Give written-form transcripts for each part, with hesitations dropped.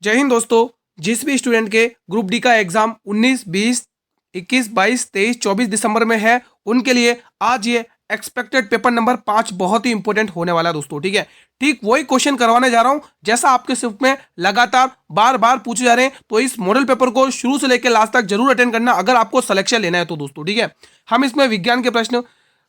जय हिंद दोस्तों। जिस भी स्टूडेंट के ग्रुप डी का एग्जाम 19, 20, 21, 22, 23, 24 दिसंबर में है उनके लिए आज ये एक्सपेक्टेड पेपर नंबर 5 बहुत ही इंपॉर्टेंट होने वाला है दोस्तों। ठीक है, ठीक वही क्वेश्चन करवाने जा रहा हूं जैसा आपके शिफ्ट में लगातार बार बार पूछे जा रहे हैं। तो इस मॉडल पेपर को शुरू से लेकर लास्ट तक जरूर अटेंड करना अगर आपको सिलेक्शन लेना है तो दोस्तों। ठीक है, हम इसमें विज्ञान के प्रश्न,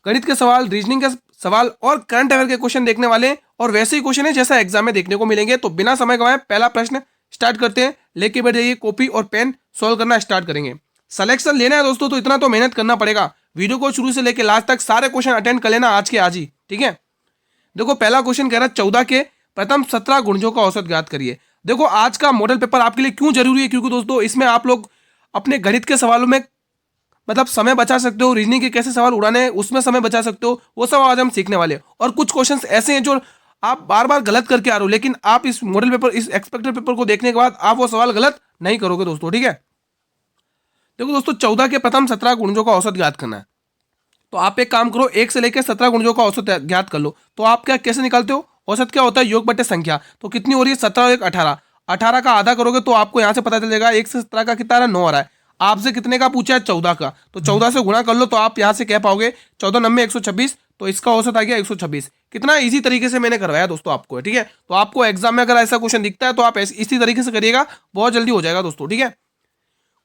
गणित के सवाल, रीजनिंग के सवाल और करंट अफेयर के क्वेश्चन देखने वाले हैं और वैसे ही क्वेश्चन है जैसा एग्जाम में देखने को मिलेंगे। तो बिना समय गंवाए पहला प्रश्न स्टार्ट करते हैं। लेके बैठ जाइए कॉपी और पेन, सॉल्व करना स्टार्ट करेंगे। सिलेक्शन लेना है दोस्तों तो इतना तो मेहनत करना पड़ेगा। वीडियो को शुरू से लेकर लास्ट तक सारे क्वेश्चन अटेंड कर लेना आज के आज ही। ठीक है, देखो पहला क्वेश्चन कह रहा है 14 के प्रथम 17 गुणजों का औसत ज्ञात करिए। देखो आज का मॉडल पेपर आपके लिए क्यों जरूरी है, क्योंकि दोस्तों इसमें आप लोग अपने गणित के सवालों में मतलब समय बचा सकते हो, रीजनिंग के कैसे सवाल उड़ाने हैं उसमें समय बचा सकते हो, वो सब आज हम सीखने वाले हैं। और कुछ क्वेश्चंस ऐसे हैं जो आप बार बार गलत करके आ रहे हो, लेकिन आप इस मॉडल पेपर, इस एक्सपेक्टेड पेपर को देखने के बाद आप वो सवाल गलत नहीं करोगे दोस्तों। ठीक है, देखो दोस्तों 14 के प्रथम 17 गुणजों का औसत ज्ञात करना है। तो आप एक काम करो, 1 से लेकर 17 गुणजों का औसत ज्ञात कर लो। तो आप क्या कैसे निकालते हो, औसत क्या होता है, योग बटे संख्या। तो कितनी हो रही है, 17 और 1 18, 18 का आधा करोगे तो आपको यहां से पता चलेगा 1 से 17 का कितना आ रहा है, 9 आ रहा है। आपसे कितने का पूछा है, 14 का, तो 14 से गुणा कर लो तो आप यहां से कह पाओगे 14 9 126, तो इसका औसत आ गया 126। कितना इजी तरीके से मैंने करवाया दोस्तों आपको। ठीक है, तो आपको एग्जाम में अगर ऐसा क्वेश्चन दिखता है तो आप इसी तरीके से करिएगा, बहुत जल्दी हो जाएगा दोस्तों। ठीक है,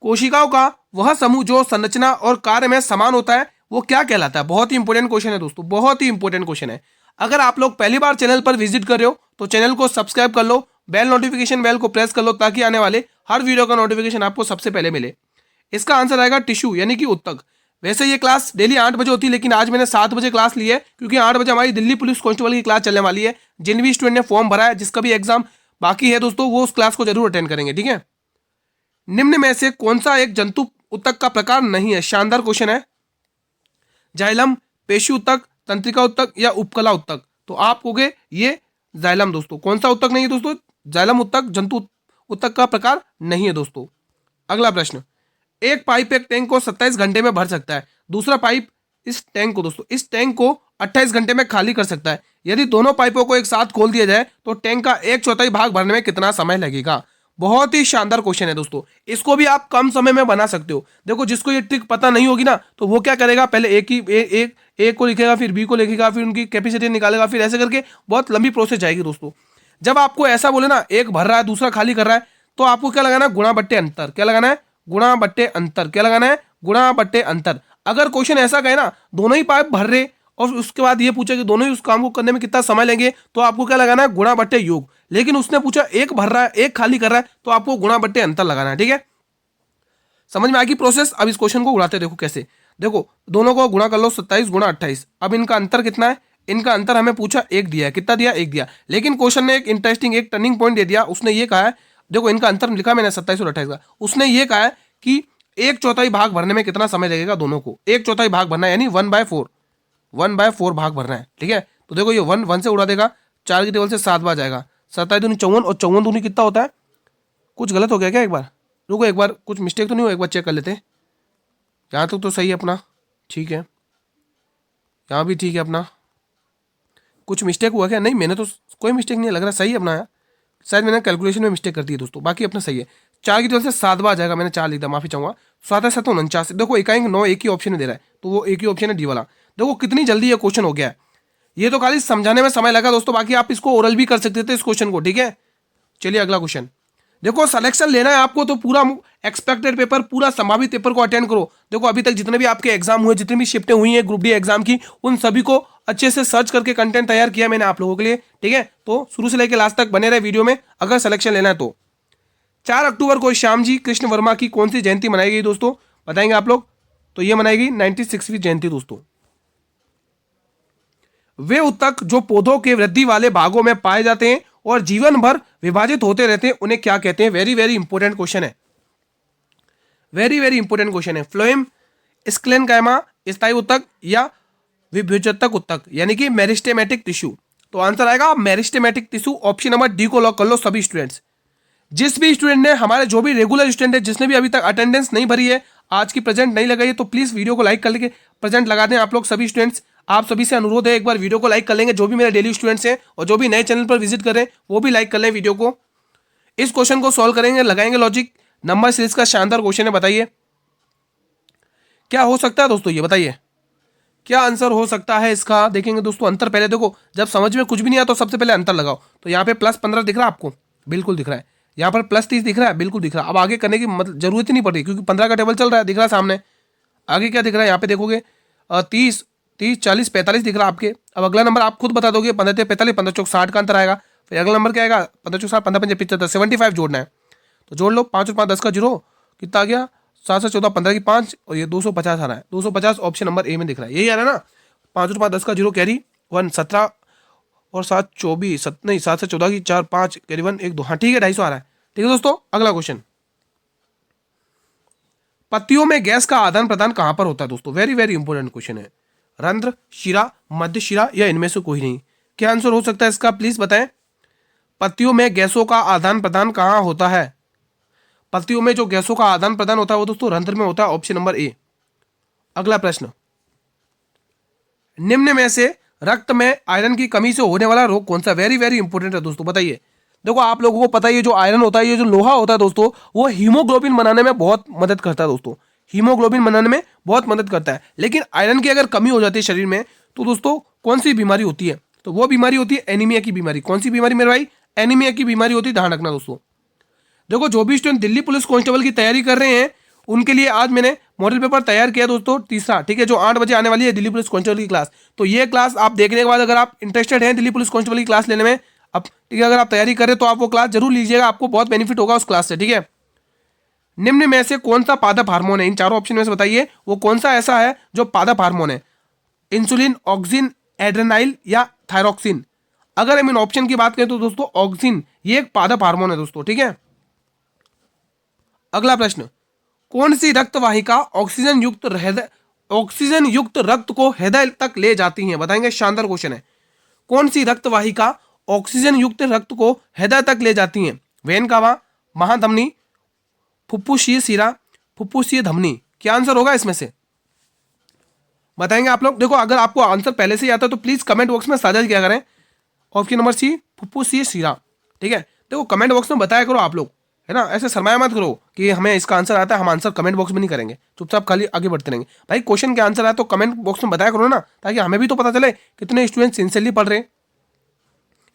कोशिकाओं का वह समूह जो संरचना और कार्य में समान होता है वो क्या कहलाता है। बहुत ही इंपॉर्टेंट क्वेश्चन है दोस्तों, बहुत ही इंपॉर्टेंट क्वेश्चन है। अगर आप लोग पहली बार चैनल पर विजिट कर रहे हो तो चैनल को सब्सक्राइब कर लो, बेल नोटिफिकेशन बेल को प्रेस कर लो ताकि आने वाले हर वीडियो का नोटिफिकेशन आपको सबसे पहले मिले। इसका आंसर आएगा टिश्यू यानी कि उत्तक। वैसे ये क्लास डेली 8 बजे होती है, लेकिन आज मैंने 7 बजे क्लास ली है क्योंकि 8 बजे हमारी दिल्ली पुलिस कांस्टेबल की क्लास चलने वाली है। जिन भी स्टूडेंट ने फॉर्म भरा है, जिसका भी एग्जाम बाकी है दोस्तों, वो उस क्लास को जरूर अटेंड करेंगे। ठीक है, निम्न में से कौन सा एक जंतु उत्तक का प्रकार नहीं है। शानदार क्वेश्चन है। जाइलम, पेशी उत्तक, तंत्रिका उत्तक या उपकला उत्तक। तो आप कहोगे ये जाइलम दोस्तों। कौन सा उत्तक नहीं है दोस्तों, जाइलम उत्तक जंतु उत्तक का प्रकार नहीं है दोस्तों। अगला प्रश्न, एक पाइप एक टैंक को 27 घंटे में भर सकता है, दूसरा पाइप इस टैंक को दोस्तों, इस टैंक को 28 घंटे में खाली कर सकता है। यदि दोनों पाइपों को एक साथ खोल दिया जाए तो टैंक का 1/4 भाग भरने में कितना समय लगेगा। बहुत ही शानदार क्वेश्चन है दोस्तों, इसको भी आप कम समय में बना सकते हो। देखो जिसको ये ट्रिक पता नहीं होगी ना तो वो क्या करेगा, पहले एक को लिखेगा, फिर बी को लिखेगा, फिर उनकी कैपेसिटी निकालेगा, फिर ऐसे करके बहुत लंबी प्रोसेस जाएगी दोस्तों। जब आपको ऐसा बोले ना, एक भर रहा है दूसरा खाली कर रहा है, तो आपको क्या लगाना है, गुणा बट्टे अंतर। क्या लगाना है, गुणा बट्टे अंतर। क्या लगाना है, गुणा बट्टे अंतर। अगर क्वेश्चन ऐसा कहे ना, दोनों ही पाइप भर रहे और उसके बाद ये पूछा कि दोनों ही उस काम को करने में कितना समय लेंगे, तो आपको क्या लगाना है, गुणा बट्टे योग। लेकिन उसने पूछा एक भर रहा है एक खाली कर रहा है, तो आपको गुणा बट्टे अंतर लगाना है। ठीक है, समझ में आ गई प्रोसेस। अब इस क्वेश्चन को उड़ाते देखो कैसे। देखो दोनों को गुणा कर लो, 27 गुणा 28। अब इनका अंतर कितना है, इनका अंतर हमें पूछा एक दिया है, कितना दिया, एक दिया। लेकिन क्वेश्चन ने एक इंटरेस्टिंग, एक टर्निंग पॉइंट दे दिया। उसने ये कहा है, देखो इनका अंतर लिखा मैंने 27 और 28 का, उसने ये कहा है कि 1/4 भाग भरने में कितना समय लगेगा दोनों को। 1/4 भाग भरना है यानी 1/4, 1/4 भाग भरना है। ठीक है, तो देखो ये 1 से उड़ा देगा, 4 की टेबल से 7 बार जाएगा, 27 दूनी 54 और 54 दूनी कितना होता है। कुछ गलत हो गया क्या, एक बार रुको, एक बार कुछ मिस्टेक तो नहीं हुआ, एक बार चेक कर लेते हैं। यहाँ तक तो सही है अपना, ठीक है, यहाँ भी ठीक है अपना। कुछ मिस्टेक हुआ क्या, नहीं मैंने तो कोई मिस्टेक नहीं लग रहा, सही है अपना यार। शायद मैंने कैलकुलेशन में मिस्टेक कर दी है दोस्तों, बाकी अपना सही है। 4 की टेबल से 7 बार जाएगा, मैंने 4 लिख दिया, माफी चाहूंगा। 7 है 7 49। देखो इकाई 9 एक ही ऑप्शन में दे रहा है, तो वो एक ही ऑप्शन है डी वाला। देखो कितनी जल्दी ये क्वेश्चन हो गया है। ये तो खाली समझाने में समय लगा दोस्तों, बाकी आप इसको ओरल भी कर सकते थे इस क्वेश्चन को। ठीक है, चलिए अगला क्वेश्चन। देखो सिलेक्शन लेना है आपको तो पूरा एक्सपेक्टेड पेपर, पूरा संभावित पेपर को अटेंड करो। देखो अभी तक जितने भी आपके एग्जाम हुए, जितनी भी शिफ्टें हुई हैं ग्रुप डी एग्जाम की, उन सभी को अच्छे से सर्च करके कंटेंट तैयार किया मैंने आप लोगों के लिए। ठीक है, तो शुरू से लेकर लास्ट तक बने रहे वीडियो में अगर सिलेक्शन लेना है तो। 4 अक्टूबर को श्यामजी कृष्ण वर्मा की कौन सी जयंती मनाई गई दोस्तों, बताएंगे आप लोग। तो ये मनाई गई 96वीं जयंती दोस्तों। वे उत्तक जो पौधों के वृद्धि वाले भागों में पाए जाते हैं और जीवन भर विभाजित होते रहते हैं, उन्हें क्या कहते हैं। वेरी वेरी इंपॉर्टेंट क्वेश्चन है, वेरी वेरी इंपॉर्टेंट क्वेश्चन है। फ्लोएम, स्क्लेनकाइमा, स्थायी उत्तक या विभुजतक उत्तक यानी कि मेरिस्टेमेटिक टिश्यू। तो आंसर आएगा meristematic tissue. Option number D को लॉक कर लो सभी स्टूडेंट्स। जिस भी स्टूडेंट ने, हमारे जो भी रेगुलर स्टूडेंट है, जिसने भी अभी तक अटेंडेंस नहीं भरी है, आज की प्रेजेंट नहीं लगाई है, तो प्लीज वीडियो को लाइक कर लेके प्रेजेंट लगा दें आप लोग सभी स्टूडेंट्स। आप सभी से अनुरोध है, एक बार वीडियो को लाइक कर लेंगे जो भी मेरे डेली स्टूडेंट्स हैं, और जो भी नए चैनल पर विजिट कर रहे हैं वो भी लाइक कर लें वीडियो को। इस क्वेश्चन को सॉल्व करेंगे, लगाएंगे लॉजिक। नंबर सीरीज का शानदार क्वेश्चन है, बताइए क्या हो सकता है दोस्तों, ये बताइए क्या आंसर हो सकता है इसका। देखेंगे दोस्तों अंतर, पहले देखो जब समझ में कुछ भी नहीं आता तो सबसे पहले अंतर लगाओ। तो यहाँ पे +15 दिख रहा है आपको, बिल्कुल दिख रहा है। यहाँ पर +30 दिख रहा है, बिल्कुल दिख रहा है। अब आगे करने की मतलब जरूरत ही नहीं पड़ रही, क्योंकि 15 का टेबल चल रहा है, दिख रहा है सामने। आगे क्या दिख रहा है यहाँ पे देखोगे, 30 30 40 45 दिख रहा है आपके। अब अगला नंबर आप खुद बता दोगे, 15 से 45, 15 चौक 60 का अंतर आएगा। फिर अगला नंबर क्या आएगा, 15 चौक 60, 15 पंजे 75, 75 जोड़ना है। तो जोड़ लो, 5 और 5 10 का 0, कितना आ गया, 7 से 14, 15 की 5, और ये 250 आ रहा है। 250 ऑप्शन नंबर ए में दिख रहा है, यही आ रहा है ना। 5 और 5 10 का 0 कैरी 1, 17 और 7 24, नहीं 7 से 14 की 4 5 कैरी 1 1 2, हाँ ठीक है 250 आ रहा है। ठीक है दोस्तों, अगला क्वेश्चन, पत्तियों में गैस का आदान प्रदान कहां पर होता है दोस्तों, वेरी वेरी इंपॉर्टेंट क्वेश्चन है। रंध्र, शिरा, मध्य शिरा या इनमें से कोई नहीं, क्या आंसर हो सकता है इसका, प्लीज बताएं। पत्तियों में गैसों का आदान प्रदान कहां होता है, पत्तियों में जो गैसों का आदान प्रदान होता है वो दोस्तों रंध्र में होता है, ऑप्शन नंबर ए। अगला प्रश्न, निम्न में से रक्त में आयरन की कमी से होने वाला रोग कौन सा, वेरी वेरी इंपॉर्टेंट है दोस्तों, बताइए। देखो आप लोगों को पता है, ये जो आयरन होता है, ये जो लोहा होता है दोस्तों, वो हीमोग्लोबिन बनाने में बहुत मदद करता है दोस्तों, हीमोग्लोबिन बनाने में बहुत मदद करता है। लेकिन आयरन की अगर कमी हो जाती है शरीर में, तो दोस्तों कौन सी बीमारी होती है, तो वो बीमारी होती है एनीमिया की बीमारी। कौन सी बीमारी मेरे भाई, एनीमिया की बीमारी होती है, ध्यान रखना दोस्तों। देखो जो भी स्टूडेंट दिल्ली पुलिस कांस्टेबल की तैयारी कर रहे हैं, उनके लिए आज मैंने मॉडल पेपर तैयार किया दोस्तों, तीसरा, ठीक है, जो 8 बजे आने वाली है दिल्ली पुलिस कांस्टेबल की क्लास। तो ये क्लास आप देखने के बाद अगर आप इंटरेस्टेड हैं दिल्ली पुलिस कांस्टेबल की क्लास लेने में, अब ठीक है, अगर आप तैयारी करें तो आप वो क्लास जरूर लीजिएगा, आपको बहुत बेनिफिट होगा उस क्लास से, ठीक है। निम्न में से कौन सा पादप हार्मोन है, इन चारों ऑप्शन में से बताइए वो कौन सा ऐसा है जो पादप हार्मोन है, इंसुलिन, ऑक्सिन, एड्रेनाइल या थायरोक्सिन। अगर हम इन ऑप्शन की बात करें तो दोस्तों ऑक्सिन ये एक पादप हार्मोन है दोस्तों, ठीक है। अगला प्रश्न, कौन सी रक्त वाहिका ऑक्सीजन युक्त रक्त को हृदय तक ले जाती है, बताएंगे, शानदार क्वेश्चन है। कौन सी रक्त वाहिका ऑक्सीजन युक्त रक्त को हृदय तक ले जाती है, वेन कावा, महाधमनी, फुफ्फुसीय शिरा, फुफ्फुसीय धमनी, क्या आंसर होगा इसमें से, बताएंगे आप लोग। देखो अगर आपको आंसर पहले से ही आता है तो प्लीज कमेंट बॉक्स में साझा किया करें। ऑप्शन नंबर सी, फुफ्फुसीय शिरा, ठीक है। देखो कमेंट बॉक्स में बताया करो आप लोग, है ना, ऐसे शर्माया मत करो कि हमें इसका आंसर आता है, हम आंसर कमेंट बॉक्स में नहीं करेंगे, चुपचाप खाली आगे बढ़ते रहेंगे। भाई क्वेश्चन के आंसर आया तो कमेंट बॉक्स में बताया करो ना, ताकि हमें भी तो पता चले कितने स्टूडेंट सिंसियरली पढ़ रहे हैं।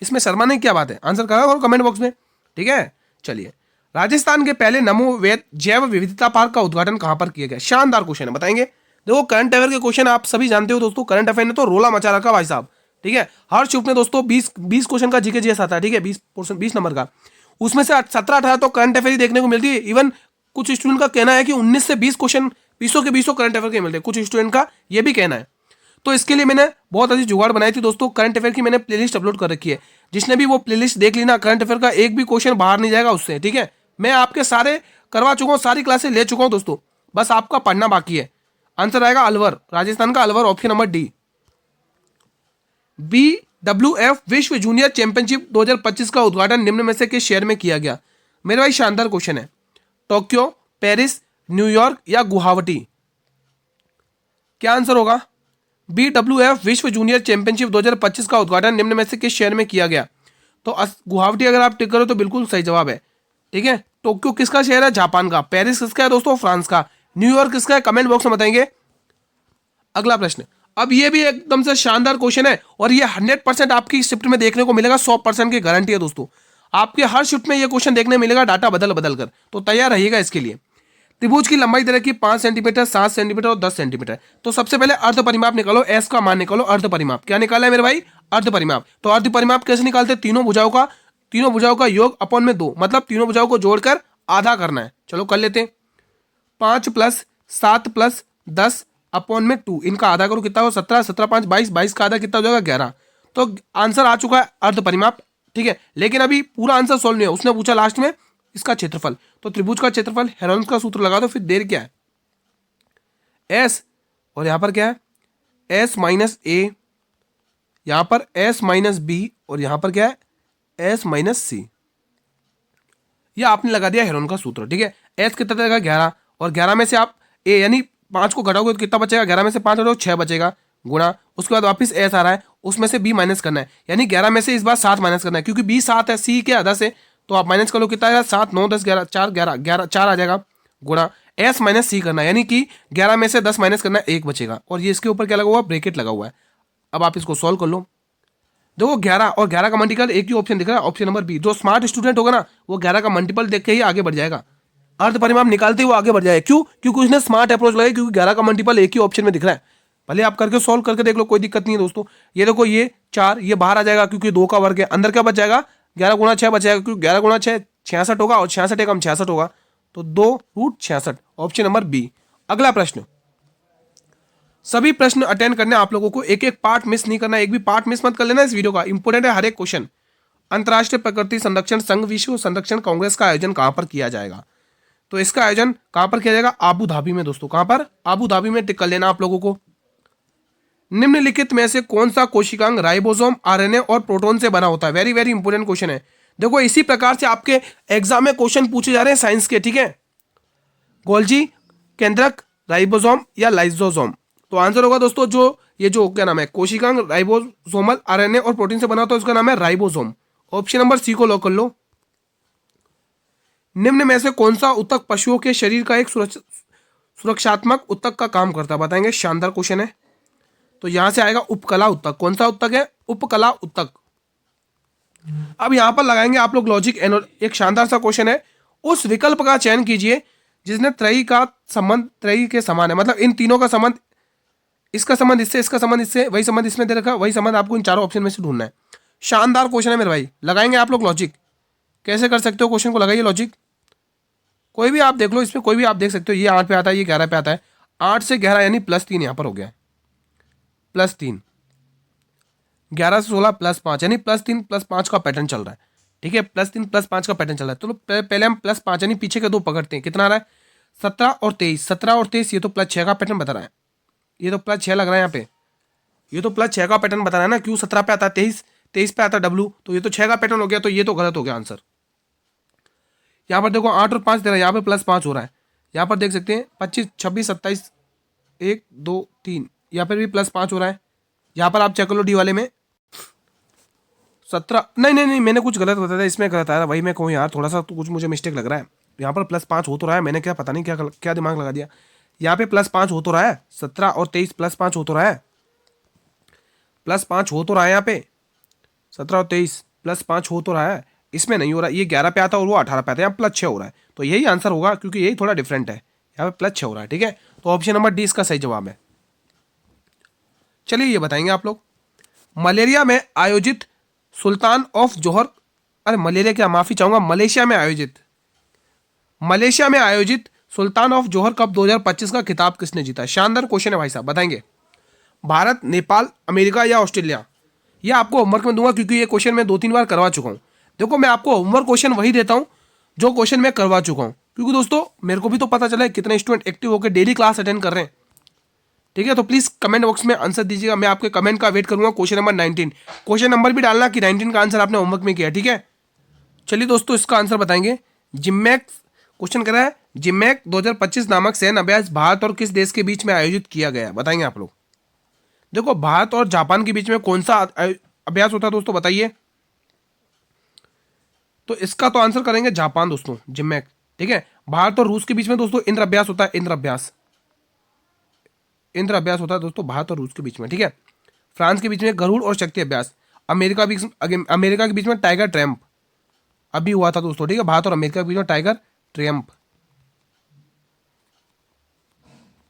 इसमें शर्माने की क्या बात है, आंसर करा करो कमेंट बॉक्स में, ठीक है। चलिए, राजस्थान के पहले नमो वेद जैव विविधता पार्क का उद्घाटन कहां पर किया गया, शानदार क्वेश्चन है, बताएंगे। देखो करंट अफेयर के क्वेश्चन आप सभी जानते हो दोस्तों, करंट अफेयर ने तो रोला मचा रखा भाई साहब, ठीक है। हर शिफ्ट में दोस्तों 20 क्वेश्चन का जीके जीएस आता है, ठीक है, 20 नंबर का, उसमें से 17-18 तो करंट अफेयर ही देखने को मिलती है। इवन कुछ स्टूडेंट का कहना है कि 19 से 20 क्वेश्चन 20 के 20 करंट अफेयर के मिलते हैं, कुछ स्टूडेंट का ये भी कहना है। तो इसके लिए मैंने बहुत अच्छी जुगाड़ बनाई थी दोस्तों, करंट अफेयर की मैंने प्लेलिस्ट अपलोड कर रखी है, जिसने भी वो प्लेलिस्ट देख ली ना, करंट अफेयर का एक भी क्वेश्चन बाहर नहीं जाएगा उससे, ठीक है। मैं आपके सारे करवा चुका हूँ, सारी क्लासेस ले चुका हूँ दोस्तों, बस आपका पढ़ना बाकी है। आंसर आएगा अलवर, राजस्थान का Alwar, option number D. BWF विश्व जूनियर चैंपियनशिप 2025 का उद्घाटन निम्न में से किस शहर में किया गया, मेरे भाई शानदार क्वेश्चन है। टोक्यो, पेरिस, न्यूयॉर्क या गुवाहाटी, क्या आंसर होगा। BWF विश्व जूनियर चैंपियनशिप 2025 का उद्घाटन निम्न में से किस शहर में किया गया, तो गुवाहाटी अगर आप टिक करो तो बिल्कुल सही जवाब है, ठीक है। टोक्यो किसका शहर है, जापान का। पेरिस किसका है दोस्तों, फ्रांस का। न्यूयॉर्क किसका है, कमेंट बॉक्स में बताएंगे। अगला प्रश्न, अब ये भी एकदम से शानदार क्वेश्चन है, और ये 100% आपकी शिफ्ट में देखने को मिलेगा, 100% की गारंटी है दोस्तों, आपके हर शिफ्ट में ये क्वेश्चन देखने मिलेगा, डाटा बदल बदल कर, तो तैयार रहिएगा इसके लिए। त्रिभुज की लंबाई दे रखी 5 सेंटीमीटर, 7 सेंटीमीटर और 10 सेंटीमीटर। तो सबसे पहले अर्ध परिमाप निकालो, एस का मान निकालो, अर्ध परिमाप क्या निकाला है मेरे भाई, अर्ध परिमाप। तो अर्ध परिमाप कैसे निकालते हैं, तीनों भुजाओं का योग अपॉन में 2, मतलब तीनों भुजाओं को जोड़कर आधा करना है। चलो कर लेते हैं, 5 + 7 + 10 अपॉन में 2, इनका आधा करो, कितना हो 17, 17 5 22, 22 का आधा कितना हो जाएगा 11। तो आंसर आ चुका है अर्ध परिमाप, ठीक है। लेकिन अभी पूरा आंसर सोल्व नहीं है, उसने पूछा लास्ट में इसका क्षेत्रफल, तो त्रिभुज का क्षेत्रफल, हेरोल्ड्स का सूत्र लगा दो, फिर देर क्या है, एस, और यहां पर क्या है, S - A, यहां पर S - B, और यहां पर क्या है, S - C। यह आपने लगा दिया हेरोल्ड का सूत्र, ठीक है। S कितना देगा 11, और 11 में से आप A यानी 5 को घटाओगे तो कितना बचेगा, 11 में से 5 घटाओ 6 बचेगा, गुणा, उसके बाद वापस S आ रहा है, उसमें से B माइनस करना है, यानी 11 में से इस बार 7 माइनस करना है, क्योंकि B 7 है, C के आधा से, तो आप माइनस कर लो, कितना आएगा 7 9 10 11 4 11 11 4 आ जाएगा गुणा एस माइनस सी करना है, यानी कि 11 में से 10 माइनस करना है 1 बचेगा, और ये इसके ऊपर क्या लगा हुआ है, ब्रैकेट लगा हुआ है। अब आप इसको सॉल्व कर लो। देखो 11 और 11 का मल्टीपल एक ही ऑप्शन दिख रहा है, ऑप्शन नंबर बी। जो स्मार्ट स्टूडेंट होगा ना वो 11 का मल्टीपल देख के ही आगे बढ़ जाएगा, अर्ध परिमाप निकालते हुए आगे बढ़ जाएगा। क्यों? क्योंकि उसने स्मार्ट अप्रोच लगाई, क्योंकि 11 का मल्टीपल एक ही ऑप्शन में दिख रहा है। भले आप करके सॉल्व करके देख लो, कोई दिक्कत नहीं है दोस्तों। ये देखो ये 4 ये बाहर आ जाएगा क्योंकि 2 का वर्ग है, अंदर क्या बच जाएगा 11 गुणा 6 बच जाएगा, क्योंकि 11 गुणा 6 66 होगा, और 66 एकम 66 होगा, तो 2√66, ऑप्शन नंबर बी। अगला प्रश्न, सभी प्रश्न अटेंड करने आप लोगों को, एक एक पार्ट मिस नहीं करना, एक भी पार्ट मिस मत कर लेना इस वीडियो का, इंपॉर्टेंट है हर एक क्वेश्चन। अंतर्राष्ट्रीय प्रकृति संरक्षण संघ विश्व संरक्षण कांग्रेस का आयोजन कहां पर किया जाएगा? तो इसका आयोजन कहां पर किया जाएगा? आबू धाबी में दोस्तों। कहां पर? आबू धाबी में। टिक कर लेना आप लोगों को। निम्नलिखित में से कौन सा कोशिकांग राइबोसोम, आरएनए और प्रोटॉन से बना होता है? वेरी वेरी इंपॉर्टेंट क्वेश्चन है। देखो इसी प्रकार से आपके एग्जाम में क्वेश्चन पूछे जा रहे हैं साइंस के, ठीक है। गोल्जी, केंद्रक, राइबोसोम या लाइसोसोम? तो आंसर होगा दोस्तों जो क्या नाम है, कोशिकांग राइबोसोमल आरएनए और प्रोटीन से बना होता है, उसका नाम है राइबोसोम। ऑप्शन नंबर सी को लॉक कर लो। निम्न में से कौन सा ऊतक पशुओं के शरीर का एक सुरक्षात्मक ऊतक का काम करता है? बताएंगे, शानदार क्वेश्चन है। तो यहां से आएगा उपकला ऊतक। कौन सा ऊतक है? उपकला ऊतक। अब यहां पर लगाएंगे आप लोग लॉजिक। एक शानदार सा क्वेश्चन है, उस विकल्प का चयन कीजिए जिसने त्रयी का संबंध त्रयी के समान है, मतलब इन तीनों का संबंध, इसका संबंध इससे, इसका संबंध इससे, वही संबंध इसमें दे रखा, वही संबंध आपको इन चारों ऑप्शन में से ढूंढना है। शानदार क्वेश्चन है मेरे भाई, लगाएंगे आप लोग लॉजिक। कैसे कर सकते हो क्वेश्चन को? लगाइए लॉजिक, कोई भी आप देख लो, इसमें कोई भी आप देख सकते हो। ये 8 पे आता है, ये 11 पे आता है, 8 से 11 यानी +3 यहां पर हो गया, +3, 11 से 16 +5 यानी +3 +5 का पैटर्न चल रहा है, ठीक है। +3 +5 का पैटर्न चल रहा है। तो पहले हम +5 यानी पीछे के दो पकड़ते हैं। कितना आ रहा है? 17 और 23, 17 और 23, ये तो +6 का पैटर्न बता रहा है, ये तो +6 लग रहा है यहाँ पे, ये तो +6 का पैटर्न बता रहा है ना। क्यों? 17 पे आता है, 23 पे आता है W, तो ये तो 6 का पैटर्न हो गया, तो ये तो गलत हो गया आंसर। यहाँ पर देखो 8 और 5 दे रहा है, यहाँ पे +5 हो रहा है। यहाँ पर देख सकते हैं 25 26 27 1 2 3, यहाँ पर भी +5 हो रहा है। यहाँ पर आप चेक कर लो डी वाले में 17, नहीं मैंने कुछ गलत बताया था, इसमें गलत आया था, वही मैं कहूँ यार, थोड़ा सा तो कुछ मुझे मिस्टेक लग रहा है। यहाँ पर +5 हो तो रहा है, मैंने क्या पता नहीं क्या दिमाग लगा दिया। यहाँ पे +5 हो तो रहा है, 17 और 23 +5 हो तो रहा है, +5 हो तो रहा है यहाँ पे, 17 और 23 +5 हो तो रहा है। इसमें नहीं हो रहा, ये 11 पे आता है और वो 18 पे आता है, यहाँ +6 हो रहा है। तो यही आंसर होगा, क्योंकि यही थोड़ा डिफरेंट है, यहाँ पे +6 हो रहा है, ठीक है। तो ऑप्शन नंबर डी इसका सही जवाब है। चलिए ये बताएंगे आप लोग, मलेरिया में आयोजित सुल्तान ऑफ जोहर, अरे मलेरिया क्या, माफी चाहूंगा, मलेशिया में आयोजित सुल्तान ऑफ जोहर कप 2025 का खिताब किसने जीता? शानदार क्वेश्चन है भाई साहब, बताएंगे। भारत, नेपाल, अमेरिका या ऑस्ट्रेलिया? ये आपको होमवर्क में दूंगा, क्योंकि ये क्वेश्चन मैं 2-3 बार करवा चुका हूं। देखो मैं आपको होमवर्क क्वेश्चन वही देता हूं जो क्वेश्चन मैं करवा चुका हूं, क्योंकि दोस्तों मेरे को भी तो पता चला है कितने स्टूडेंट एक्टिव होकर डेली क्लास अटेंड कर रहे हैं, ठीक है। तो प्लीज कमेंट बॉक्स में आंसर दीजिएगा, मैं आपके कमेंट का वेट करूंगा। क्वेश्चन नंबर 19, क्वेश्चन नंबर भी डालना कि 19 का आंसर आपने होमवर्क में किया, ठीक है। चलिए दोस्तों इसका आंसर बताएंगे। जिम्मैक क्वेश्चन कर रहा है, जिम्मैक 2025 नामक सैन्य अभ्यास भारत और किस देश के बीच में आयोजित किया गया? बताएंगे आप लोग। देखो भारत और जापान के बीच में कौन सा अभ्यास होता है दोस्तों, बताइए। तो इसका तो आंसर करेंगे जापान दोस्तों, जिम्मैक, ठीक है। भारत और रूस के बीच में दोस्तों इंद्र अभ्यास होता है, इंद्र अभ्यास होता है दोस्तों भारत और रूस के बीच में, ठीक है। फ्रांस के बीच में गरुड़ और शक्ति अभ्यास, अमेरिका के बीच में टाइगर ट्रैम्प अभी हुआ था दोस्तों, ठीक है। भारत और अमेरिका के बीच में टाइगर ट्रैम्प,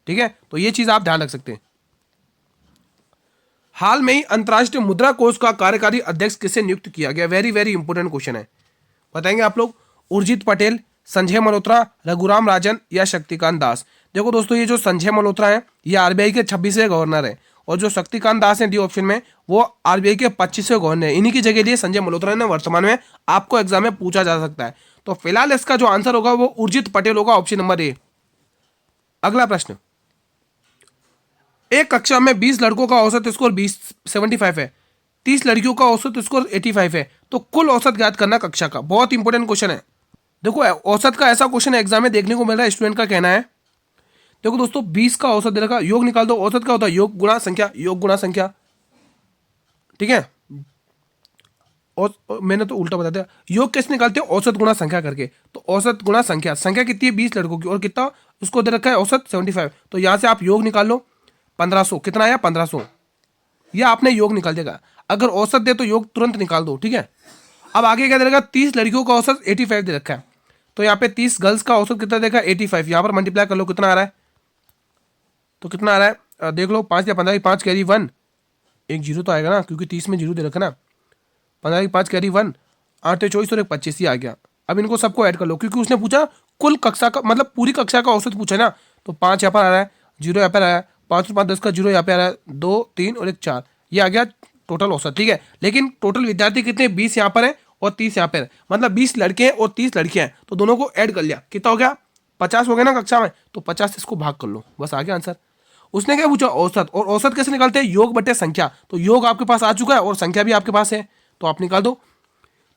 ठीक है। तो ये चीज आप ध्यान रख सकते हैं। हाल में ही अंतर्राष्ट्रीय मुद्रा कोष का कार्यकारी अध्यक्ष किसे नियुक्त किया गया? वेरी वेरी इंपोर्टेंट क्वेश्चन है, बताएंगे आप लोग। उर्जित पटेल, संजय मल्होत्रा, रघुराम राजन या शक्तिकांत दास? देखो दोस्तों ये जो संजय मल्होत्रा है ये आरबीआई के 26वें गवर्नर है, और जो शक्तिकांत दास है डी ऑप्शन में वो आरबीआई के 25वें गवर्नर है। इन्हीं की जगह लिए संजय मल्होत्रा ने वर्तमान में आपको एग्जाम में पूछा जा सकता है। तो फिलहाल इसका जो आंसर होगा वो उर्जित पटेल होगा, ऑप्शन नंबर ए। अगला प्रश्न, एक कक्षा में 20 लड़कों का औसत स्कोर 75 है, 30 लड़कियों का औसत स्कोर 85 है, तो कुल औसत ज्ञात करना कक्षा का। बहुत इंपॉर्टेंट क्वेश्चन है। देखो औसत का ऐसा क्वेश्चन एग्जाम में देखने को मिल रहा है, स्टूडेंट का कहना है। देखो दोस्तों 20 का औसत दे रखा, योग निकाल दो, औसत क्या होता है? योग गुणा संख्या, योग गुणा संख्या, ठीक है। मैंने तो उल्टा बता दिया। योग कैसे निकालते हैं? औसत गुणा संख्या करके। तो औसत गुणा संख्या, संख्या कितनी है? 20 लड़कों की, और कितना उसको दे रखा है? औसत 75। तो यहाँ से आप योग निकाल लो, 1500 कितना आया? 1500। यह आपने योग निकाल देगा। अगर औसत दे तो योग तुरंत निकाल दो, ठीक है। अब आगे क्या दे रखा? 30 लड़कियों का औसत 85 दे रखा है। तो यहाँ पे 30 गर्ल्स का औसत कितना देखा? 85। यहाँ पर मल्टीप्लाई कर लो, कितना आ रहा है? तो कितना आ रहा है देख लो, 5 या 15 5 कैरी 1, एक जीरो तो आएगा ना, क्योंकि 30 में जीरो दे रखा ना। 15 की 5 कैरी 1, 8 24 और 1 25 ही आ गया। अब इनको सबको ऐड कर लो, क्योंकि उसने पूछा कुल कक्षा का, मतलब पूरी कक्षा का औसत पूछा ना। तो 5 यहाँ पर आ रहा है, जीरो यहाँ पर आया, 5 और 5 10 का जीरो यहाँ पे आ रहा है, 2 3 और 1 4, ये आ गया टोटल औसत, ठीक है। लेकिन टोटल विद्यार्थी कितने? 20 यहाँ पर है और 30 यहाँ पर, मतलब 20 लड़के हैं और 30 लड़कियां हैं। तो दोनों को ऐड कर लिया, कितना हो गया? 50 हो गया ना कक्षा में। तो 50 इसको भाग कर लो, बस आ गया आंसर। उसने क्या पूछा? औसत। और औसत कैसे निकालते हैं? योग बटे संख्या। तो योग आपके पास आ चुका है और संख्या भी आपके पास है, तो आप निकाल दो।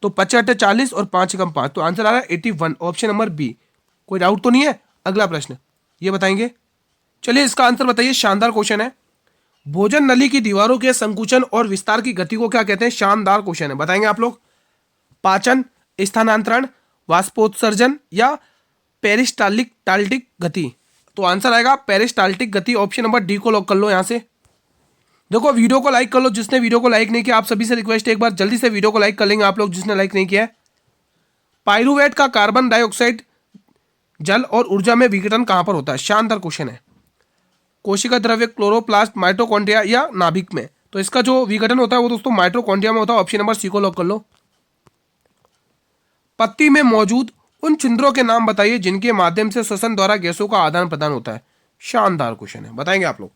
तो 55 40 और 5 कम 5, तो आंसर आ रहा है 81, ऑप्शन नंबर बी। कोई डाउट तो नहीं है? अगला प्रश्न ये बताएंगे। चलिए इसका आंसर बताइए, शानदार क्वेश्चन है। भोजन नली की दीवारों के संकुचन और विस्तार की गति को क्या कहते हैं? शानदार क्वेश्चन है, बताएंगे आप लोग। पाचन, स्थानांतरण, वाष्पोत्सर्जन या पेरिस्टाल्टिक गति? तो आंसर आएगा पेरिस्टाल्टिक गति, ऑप्शन नंबर डी को लॉक कर लो यहां से। देखो वीडियो को लाइक कर लो, जिसने वीडियो को लाइक नहीं किया आप सभी से रिक्वेस्ट है, एक बार जल्दी से वीडियो को लाइक कर लेंगे आप लोग जिसने लाइक नहीं किया है। पाइरूवेट का कार्बन डाइऑक्साइड जल और ऊर्जा में विघटन कहां पर होता है? शानदार क्वेश्चन है। कोशिका द्रव्य, क्लोरोप्लास्ट, माइटोकॉन्ड्रिया या नाभिक में? तो इसका जो विघटन होता है वो दोस्तों माइटोकॉन्ड्रिया में होता है, ऑप्शन नंबर सी को लॉक कर लो। पत्ती में मौजूद उन छिद्रों के नाम बताइए जिनके माध्यम से श्वसन द्वारा गैसों का आदान प्रदान होता है। शानदार क्वेश्चन है, बताएंगे आप लोग।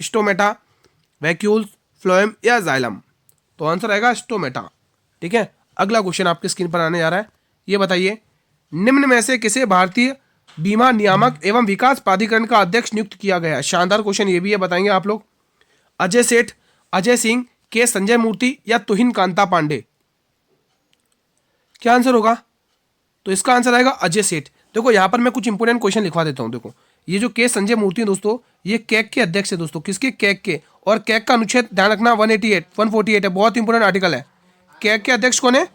स्टोमेटा, वैक्यूल्स, फ्लोएम या जाइलम? तो आंसर आएगा स्टोमेटा, ठीक है। अगला क्वेश्चन आपकी स्क्रीन पर आने जा रहा है, ये बताइए निम्न में से किसे भारतीय बीमा नियामक एवं विकास प्राधिकरण का अध्यक्ष नियुक्त किया गया है? शानदार क्वेश्चन ये भी है, बताएंगे आप लोग। अजय सेठ, अजय सिंह, के संजय मूर्ति या तुहिन कांता पांडे? क्या आंसर होगा? तो इसका आंसर आएगा अजय सेठ। देखो यहां पर मैं कुछ इंपोर्टेंट क्वेश्चन लिखवा देता हूं। देखो ये जो के संजय मूर्ति है दोस्तों, ये कैग के अध्यक्ष है दोस्तों। किसके? कैग के। और कैग का अनुच्छेद ध्यान रखना 148 है, बहुत इंपोर्टेंट आर्टिकल है। कैग के अध्यक्ष कौन है?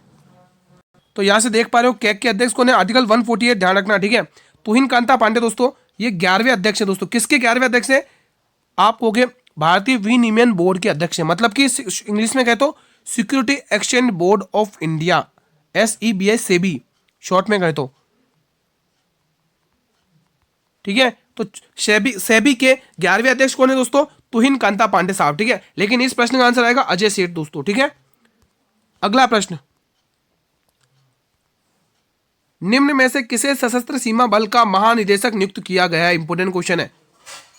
तो यहां से देख पा रहे हो कैग के अध्यक्ष कौन है? आर्टिकल 148 ध्यान रखना, ठीक है। तुहिन कांता पांडे दोस्तों ये 11वें अध्यक्ष है दोस्तों। किसके 11वें अध्यक्ष है? आप कहोगे भारतीय विनिमय बोर्ड के अध्यक्ष है, मतलब कि इंग्लिश में कहे तो security exchange board of India, SEBI, SEBI short में कहे तो, ठीक है। तो सेबी के 11वें अध्यक्ष कौन है दोस्तों? तुहिन कांता पांडे साहब, ठीक है। लेकिन इस प्रश्न का आंसर आएगा अजय सेठ दोस्तों, ठीक है। अगला प्रश्न, निम्न में से किसे सशस्त्र सीमा बल का महानिदेशक नियुक्त किया गया है? इंपोर्टेंट क्वेश्चन है।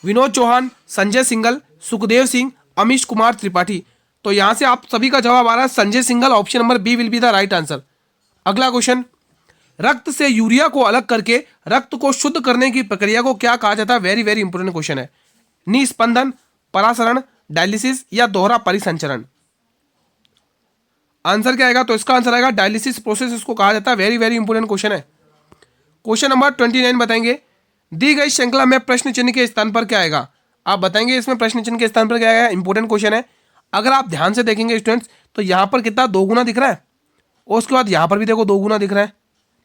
विनोद चौहान, संजय सिंघल, सुखदेव सिंह, अमीश कुमार त्रिपाठी? तो यहां से आप सभी का जवाब आ रहा है Sanjay Singhal, option number B will be the right answer. अगला क्वेश्चन, रक्त से यूरिया को अलग करके रक्त को शुद्ध करने की प्रक्रिया को क्या कहा जाता है? वेरी वेरी इंपोर्टेंट क्वेश्चन है। निस्पंदन, परासरण, डायलिसिस या दोहरा परिसंचरण? आंसर क्या आएगा? तो इसका आंसर आएगा डायलिसिस प्रोसेस इसको कहा जाता है। वेरी वेरी इंपोर्टेंट क्वेश्चन है। क्वेश्चन नंबर 29 बताएंगे, दी गई श्रृंखला में प्रश्न चिन्ह के स्थान पर क्या आएगा? आप बताएंगे इसमें प्रश्न चिन्ह के स्थान पर क्या आएगा। इंपोर्टेंट क्वेश्चन है। अगर आप ध्यान से देखेंगे स्टूडेंट्स तो यहां पर कितना 2 गुना दिख रहा है, और उसके बाद यहां पर भी देखो 2 गुना दिख रहा है।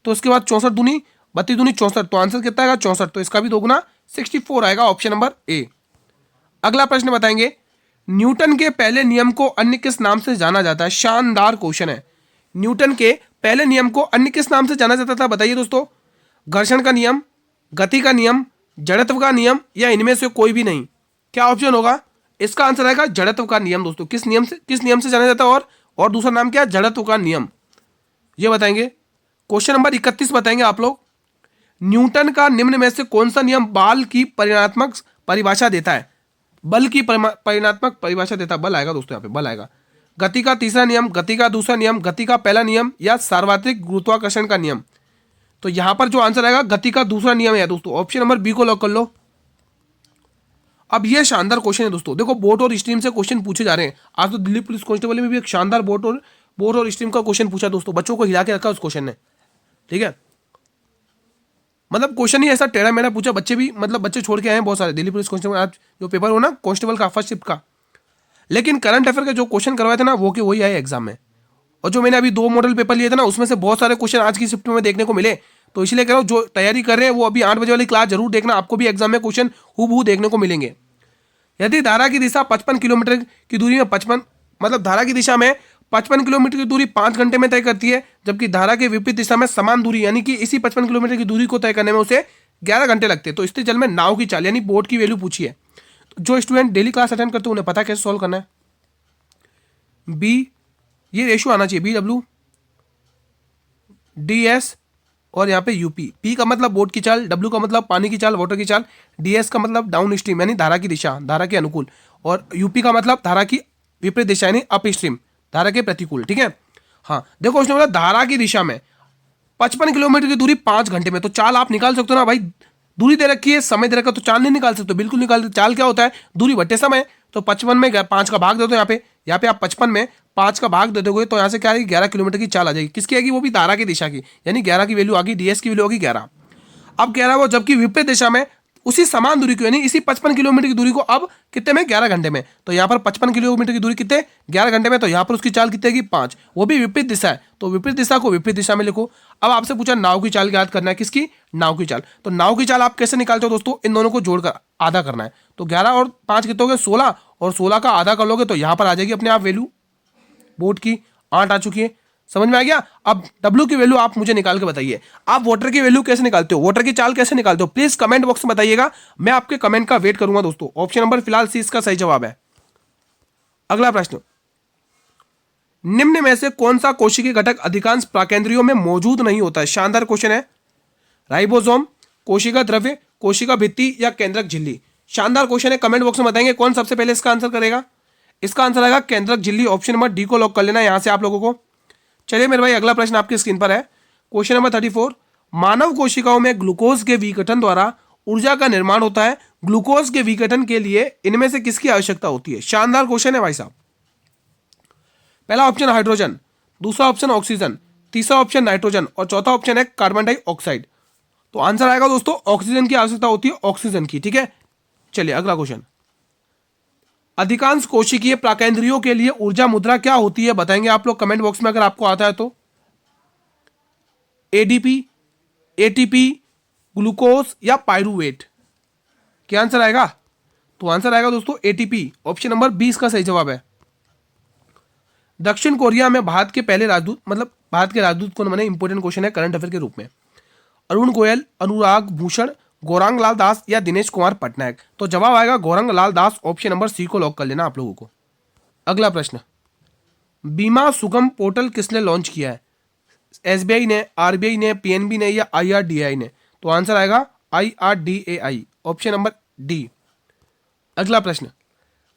तो उसके बाद 64 दूनी 32 दूनी 64, तो आंसर कितना आएगा? 64। तो इसका भी 2 गुना 64 आएगा, ऑप्शन नंबर ए। अगला प्रश्न बताएंगे, न्यूटन के पहले नियम को अन्य किस नाम से जाना जाता है? शानदार क्वेश्चन है। न्यूटन के पहले नियम को अन्य किस नाम से जाना जाता था? बताइए दोस्तों। घर्षण का नियम, गति का नियम, जड़त्व का नियम या इनमें से कोई भी नहीं? क्या ऑप्शन होगा? इसका आंसर आएगा जड़त्व का नियम दोस्तों। किस नियम से जाना जाता है? और दूसरा नाम क्या है? जड़त्व का नियम, ये बताएंगे। क्वेश्चन नंबर 31 बताएंगे आप लोग, न्यूटन का निम्न में से कौन सा नियम बल की परिमाणात्मक परिभाषा देता है? बल की परिमाणात्मक परिभाषा देता है, बल आएगा दोस्तों, यहाँ पे बल आएगा। गति का तीसरा नियम, गति का दूसरा नियम, गति का पहला नियम या सार्वत्रिक गुरुत्वाकर्षण का नियम? तो यहां पर जो आंसर आएगा गति का दूसरा नियम है दोस्तों, ऑप्शन नंबर बी को लॉक कर लो। अब यह शानदार क्वेश्चन है दोस्तों। देखो बोट और स्ट्रीम से क्वेश्चन पूछे जा रहे हैं। आज तो दिल्ली पुलिस कांस्टेबल में भी एक शानदार बोट और स्ट्रीम का क्वेश्चन पूछा दोस्तों, बच्चों को हिला के रखा उस क्वेश्चन ने, ठीक है। मतलब क्वेश्चन ही ऐसा टेढ़ा मेढ़ा पूछा, बच्चे भी मतलब बच्चे छोड़ के आए हैं बहुत सारे। दिल्ली पुलिस कांस्टेबल आज जो पेपर हो ना कांस्टेबल का फर्स्ट शिफ्ट का, लेकिन करंट अफेयर का जो क्वेश्चन करवाए थे ना वो के वही आए एग्जाम में। और जो मैंने अभी 2 मॉडल पेपर लिए थे ना, उसमें से बहुत सारे क्वेश्चन आज की शिफ्ट में देखने को मिले। तो इसलिए कह रहा हूँ जो तैयारी कर रहे हैं वो अभी 8 बजे वाली क्लास जरूर देखना, आपको भी एग्जाम में क्वेश्चन हूबहू देखने को मिलेंगे। यदि धारा की दिशा 55 किलोमीटर की दूरी में 55 मतलब धारा की दिशा में 55 किलोमीटर की दूरी 5 घंटे में तय करती है, जबकि धारा के विपरीत दिशा में समान दूरी यानी कि इसी 55 किलोमीटर की दूरी को तय करने में उसे 11 घंटे लगते हैं। तो स्थिर जल में नाव की चाल यानी बोट की वैल्यू पूछी है। तो जो स्टूडेंट डेली क्लास अटेंड करते हैं उन्हें पता कैसे सॉल्व करना है। बी ये रेशियो आना चाहिए, BW/DS और यहाँ पे UP। P का मतलब बोट की चाल, W का मतलब पानी की चाल, वाटर की चाल, DS का मतलब डाउन स्ट्रीम यानी धारा की दिशा, धारा के अनुकूल, और UP का मतलब धारा की विपरीत दिशा यानी अप स्ट्रीम, धारा के प्रतिकूल। ठीक है। हाँ देखो उसने बोला धारा की दिशा में 55 किलोमीटर की दूरी 5 घंटे में, तो चाल आप निकाल सकते हो ना भाई। दूरी दे रखी है, समय दे रखा है, तो चाल नहीं निकाल सकते? बिल्कुल निकाल सकते। चाल क्या होता है? दूरी बटे समय। तो 55 में 5 का भाग दे दो। यहाँ पे आप 55 में 5 का भाग दे दोगे तो यहाँ से क्या आएगी? 11 किलोमीटर की चाल आ जाएगी। किसकी आएगी? वो भी धारा की दिशा की, यानी 11 की वैल्यू आ गई, DS की वैल्यू होगी 11। अब कह रहा है वो जबकि विपरीत दिशा में उसी समान दूरी को यानी इसी 55 किलोमीटर की दूरी को अब कितने में? 11 घंटे में। तो यहाँ पर 55 किलोमीटर की दूरी कितने? 11 घंटे में। तो यहाँ पर उसकी चाल कितनी है? 5। वो भी विपरीत दिशा है, तो विपरीत दिशा को विपरीत दिशा में लिखो। अब आपसे पूछा नाव की चाल याद करना है। किसकी? नाव की चाल। तो नाव की चाल आप कैसे निकालते हो दोस्तों? इन दोनों को जोड़कर आधा करना है। तो 11 और 5 कितने हो गए? 16, और 16 का आधा कर लोगे तो यहाँ पर आ जाएगी अपने आप वैल्यू बोट की 8 आ चुकी है। समझ में आ गया? अब W की वैल्यू आप मुझे निकाल के बताइए। आप वाटर की वैल्यू कैसे निकालते हो? वाटर की चाल कैसे निकालते हो? प्लीज कमेंट बॉक्स में बताइएगा, मैं आपके कमेंट का वेट करूंगा दोस्तों। ऑप्शन नंबर फिलहाल C इसका सही जवाब है। अगला प्रश्न, निम्न में से कौन सा कोशिकीय घटक अधिकांश प्राकेंद्रियों में मौजूद नहीं होता है? शानदार क्वेश्चन है। राइबोसोम, कोशिका द्रव्य, कोशिका भित्ति या केंद्रक झिल्ली? शानदार क्वेश्चन है। कमेंट बॉक्स में बताएंगे कौन सबसे पहले इसका आंसर करेगा। इसका आंसर आएगा केंद्रक झिल्ली। ऑप्शन नंबर D को लॉक कर लेना यहां से आप लोगों को। चलिए मेरे भाई अगला प्रश्न आपकी स्क्रीन पर है। क्वेश्चन नंबर 34, मानव कोशिकाओं में ग्लूकोज के विघटन द्वारा ऊर्जा का निर्माण होता है। ग्लूकोज के विघटन के लिए इनमें से किसकी आवश्यकता होती है? शानदार क्वेश्चन है भाई साहब। पहला ऑप्शन हाइड्रोजन, दूसरा ऑप्शन ऑक्सीजन, तीसरा ऑप्शन नाइट्रोजन और चौथा ऑप्शन है कार्बन डाइऑक्साइड। तो आंसर आएगा दोस्तों ऑक्सीजन की आवश्यकता होती है, ऑक्सीजन की। ठीक है। चलिए अगला क्वेश्चन, अधिकांश कोशिकीय प्राकेंद्रियों के लिए ऊर्जा मुद्रा क्या होती है? बताएंगे आप लोग कमेंट बॉक्स में अगर आपको आता है तो। ADP, ATP, ग्लूकोज या पायरूवेट? क्या आंसर आएगा? तो आंसर आएगा दोस्तों ATP। ऑप्शन नंबर 20 का सही जवाब है। दक्षिण कोरिया में भारत के पहले राजदूत मतलब भारत के राजदूत कौन बने? इंपोर्टेंट क्वेश्चन है करंट अफेयर के रूप में। अरुण गोयल, अनुराग भूषण, गौरांग लाल दास या दिनेश कुमार पटनायक? तो जवाब आएगा Gaurang Lal Das. Option number C को लॉक कर लेना आप लोगों को। अगला प्रश्न, बीमा सुगम पोर्टल किसने लॉन्च किया है? SBI ने, RBI ने, PNB ने या IRDAI ने? तो आंसर आएगा IRDAI। Option number D। अगला प्रश्न,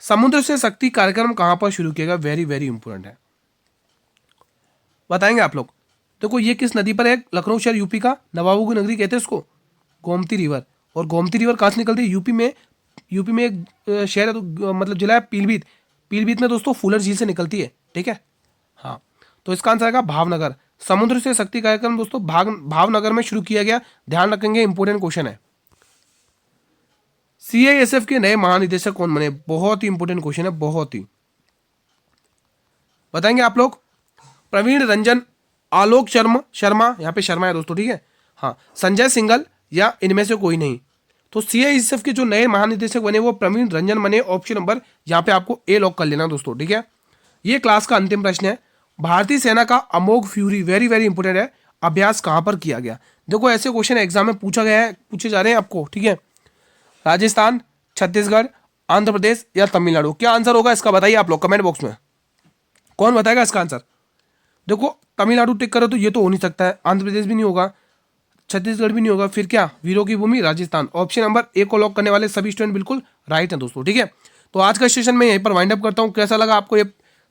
समुद्र से शक्ति कार्यक्रम कहां पर शुरू किया गया? वेरी वेरी इंपोर्टेंट है, बताएंगे आप लोग। देखो ये किस नदी पर है? लखनऊ शहर UP का, नवाबों की नगरी कहते हैं इसको, गोमती रिवर। और गोमती रिवर कहाँ से निकलती है? यूपी में एक शहर है तो मतलब जिला है पीलीभीत। पीलीभीत में दोस्तों फूलर झील से निकलती है। ठीक है। हाँ तो इसका आंसर आएगा भावनगर। समुद्र से शक्ति कार्यक्रम दोस्तों भावनगर में शुरू किया गया। ध्यान रखेंगे, इंपोर्टेंट क्वेश्चन है। CISF के नए महानिदेशक कौन बने? बहुत ही इंपोर्टेंट क्वेश्चन है, बहुत ही। बताएंगे आप लोग। प्रवीण रंजन, आलोक शर्मा, यहाँ पे शर्मा है दोस्तों। ठीक है। हाँ, संजय सिंघल या इनमें से कोई नहीं। तो CISF के जो नए महानिदेशक बने वो प्रवीण रंजन बने। ऑप्शन नंबर यहाँ पे आपको A लॉक कर लेना दोस्तों। ठीक है। ये क्लास का अंतिम प्रश्न है। भारतीय सेना का अमोघ फ्यूरी, वेरी वेरी इंपोर्टेंट है, अभ्यास कहां पर किया गया? देखो ऐसे क्वेश्चन एग्जाम में पूछे जा रहे हैं आपको। ठीक है। राजस्थान, छत्तीसगढ़, आंध्र प्रदेश या तमिलनाडु? क्या आंसर होगा इसका बताइए आप लोग कमेंट बॉक्स में। कौन बताएगा इसका आंसर? देखो तमिलनाडु टिक करो तो ये तो हो नहीं सकता है, आंध्र प्रदेश भी नहीं होगा, छत्तीसगढ़ भी नहीं होगा, फिर क्या? वीरों की भूमि राजस्थान। ऑप्शन नंबर A को लॉक करने वाले सभी स्टूडेंट बिल्कुल राइट हैं दोस्तों। ठीक है। तो आज का सेशन मैं यहीं पर वाइंड अप करता हूं। कैसा लगा आपको ये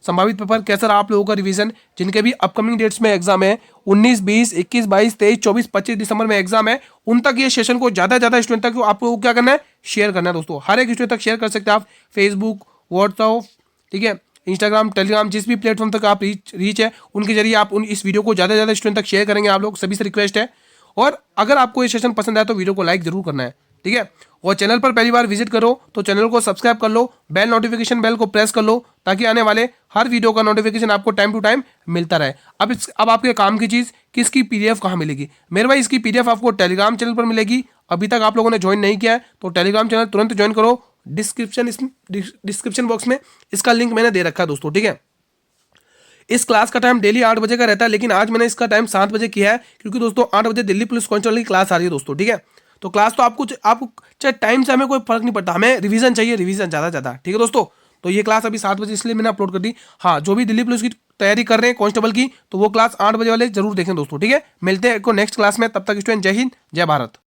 संभावित पेपर? कैसा रहा आप लोगों का रिवीजन? जिनके भी अपकमिंग डेट्स में एग्जाम है, 19, 20, 21, 22, 23, 24, 25 दिसंबर में एग्जाम है, उन तक ये सेशन को ज्यादा से ज्यादा स्टूडेंट तक आपको क्या करना है? शेयर करना है दोस्तों। हर एक स्टूडेंट तक शेयर कर सकते हैं आप, फेसबुक, व्हाट्सएप, ठीक है, इंस्टाग्राम, टेलीग्राम, जिस भी प्लेटफॉर्म तक आप रीच है उनके जरिए आप इस वीडियो को ज्यादा से ज्यादा स्टूडेंट तक शेयर करेंगे आप लोग। सभी से रिक्वेस्ट है। और अगर आपको ये सेशन पसंद आया तो वीडियो को लाइक जरूर करना है। ठीक है। और चैनल पर पहली बार विजिट करो तो चैनल को सब्सक्राइब कर लो, बेल नोटिफिकेशन बेल को प्रेस कर लो ताकि आने वाले हर वीडियो का नोटिफिकेशन आपको टाइम टू टाइम मिलता रहे। अब आपके काम की चीज़ कि इसकी पीडीएफ कहाँ मिलेगी। मेरे भाई इसकी पीडीएफ आपको टेलीग्राम चैनल पर मिलेगी। अभी तक आप लोगों ने ज्वाइन नहीं किया है तो टेलीग्राम चैनल तुरंत ज्वाइन करो। डिस्क्रिप्शन बॉक्स में इसका लिंक मैंने दे रखा है दोस्तों, ठीक है। इस क्लास का टाइम डेली 8 बजे का रहता है, लेकिन आज मैंने इसका टाइम 7 बजे किया है क्योंकि दोस्तों 8 बजे दिल्ली पुलिस कांस्टेबल की क्लास आ रही है दोस्तों, ठीक है। तो क्लास तो आपको चाहे टाइम से हमें कोई फर्क नहीं पड़ता, हमें रिवीजन चाहिए, रिवीजन ज़्यादा, ठीक है दोस्तों। तो ये क्लास अभी 7 बजे इसलिए मैंने अपलोड कर दी। हाँ, जो भी दिल्ली पुलिस की तैयारी कर रहे हैं कांस्टेबल की, तो वो क्लास 8 बजे वाले जरूर देखें दोस्तों, ठीक है। मिलते हैं नेक्स्ट क्लास में, तब तक स्टूडेंट जय हिंद जय भारत।